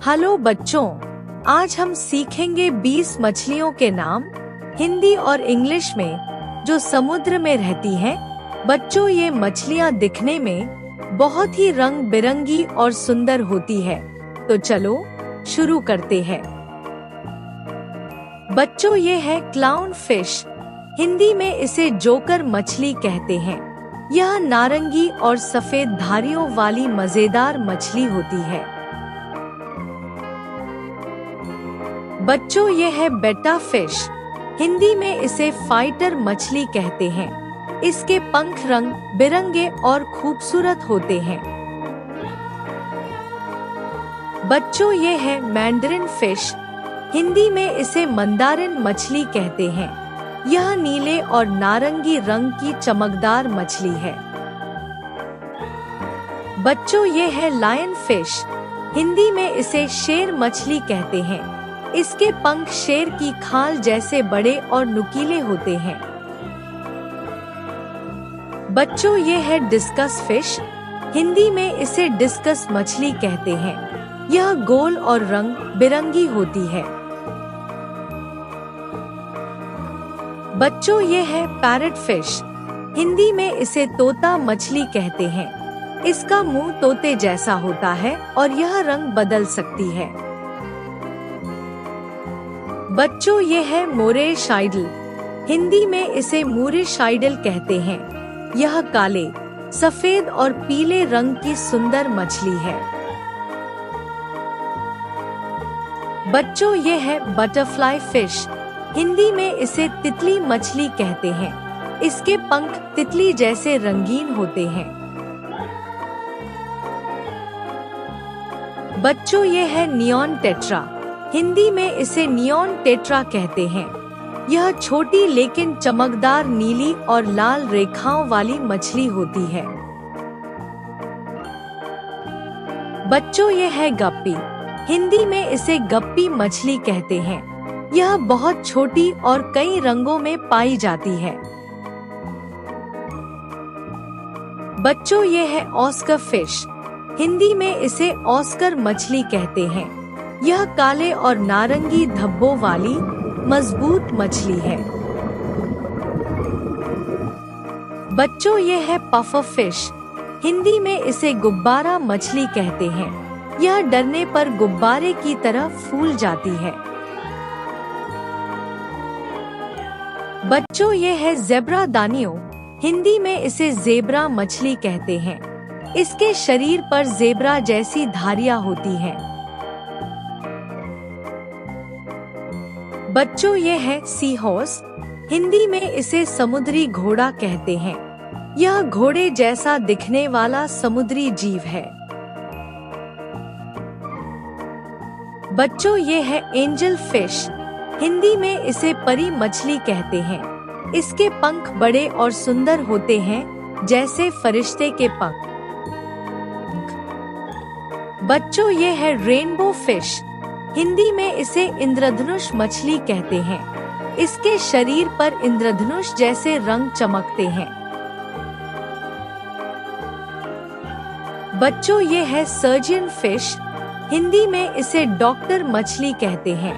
Hello बच्चों, आज हम सीखेंगे 20 मछलियों के नाम हिंदी और इंग्लिश में जो समुद्र में रहती हैं। बच्चों, ये मछलियाँ दिखने में बहुत ही रंग बिरंगी और सुंदर होती है। तो चलो शुरू करते हैं। बच्चों, ये है क्लाउन फिश। हिंदी में इसे जोकर मछली कहते हैं। यह नारंगी और सफेद धारियों वाली मजेदार मछली होती है। बच्चों, ये है बेटा फिश। हिंदी में इसे फाइटर मछली कहते हैं। इसके पंख रंग बिरंगे और खूबसूरत होते हैं। बच्चों, ये है मैंडरिन फिश। हिंदी में इसे मंदारिन मछली कहते हैं। यह नीले और नारंगी रंग की चमकदार मछली है। बच्चों, ये है लायन फिश। हिंदी में इसे शेर मछली कहते हैं। इसके पंख शेर की खाल जैसे बड़े और नुकीले होते हैं। बच्चों, ये है डिस्कस फिश। हिंदी में इसे डिस्कस मछली कहते हैं। यह गोल और रंग बिरंगी होती है। बच्चों, ये है पैरट फिश। हिंदी में इसे तोता मछली कहते हैं। इसका मुंह तोते जैसा होता है और यह रंग बदल सकती है। बच्चों, ये है मोरे शाइडल। हिंदी में इसे मूरे शाइडल कहते हैं। यह काले, सफेद और पीले रंग की सुंदर मछली है। बच्चों, ये है बटरफ्लाई फिश। हिंदी में इसे तितली मछली कहते हैं। इसके पंख तितली जैसे रंगीन होते हैं। बच्चों, ये है नियॉन टेट्रा। हिंदी में इसे नियॉन टेट्रा कहते हैं। यह छोटी लेकिन चमकदार नीली और लाल रेखाओं वाली मछली होती है। बच्चों, ये है गप्पी। हिंदी में इसे गप्पी मछली कहते हैं। यह बहुत छोटी और कई रंगों में पाई जाती है। बच्चों, ये है ऑस्कर फिश। हिंदी में इसे ऑस्कर मछली कहते हैं। यह काले और नारंगी धब्बों वाली मजबूत मछली है। बच्चों, ये है पफर फिश। हिंदी में इसे गुब्बारा मछली कहते हैं। यह डरने पर गुब्बारे की तरह फूल जाती है। बच्चों, ये है ज़ेब्रा दानियो। हिंदी में इसे ज़ेब्रा मछली कहते हैं। इसके शरीर पर ज़ेब्रा जैसी धारियां होती हैं। बच्चों, ये है सी हॉर्स। हिंदी में इसे समुद्री घोड़ा कहते हैं। यह घोड़े जैसा दिखने वाला समुद्री जीव है। बच्चों, ये है एंजल फिश। हिंदी में इसे परी मछली कहते हैं। इसके पंख बड़े और सुंदर होते हैं, जैसे फरिश्ते के पंख। बच्चों, ये है रेनबो फिश। हिंदी में इसे इंद्रधनुष मछली कहते हैं। इसके शरीर पर इंद्रधनुष जैसे रंग चमकते हैं। बच्चों, ये है सर्जियन फिश। हिंदी में इसे डॉक्टर मछली कहते हैं।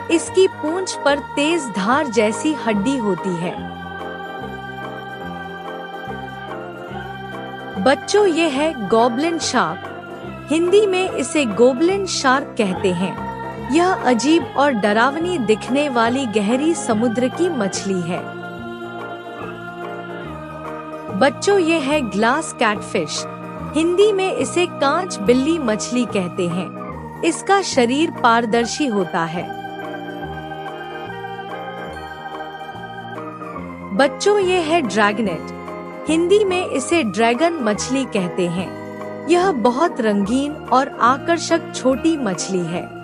इसकी पूंछ पर तेज धार जैसी हड्डी होती है। बच्चों, ये है गॉबलिन शार्क। हिंदी में इसे गोबलिन शार्क कहते हैं। यह अजीब और डरावनी दिखने वाली गहरी समुद्र की मछली है। बच्चों, ये है ग्लास कैटफिश। हिंदी में इसे कांच बिल्ली मछली कहते हैं। इसका शरीर पारदर्शी होता है। बच्चों, ये है ड्रैगनेट। हिंदी में इसे ड्रैगन मछली कहते हैं। यह बहुत रंगीन और आकर्षक छोटी मछली है।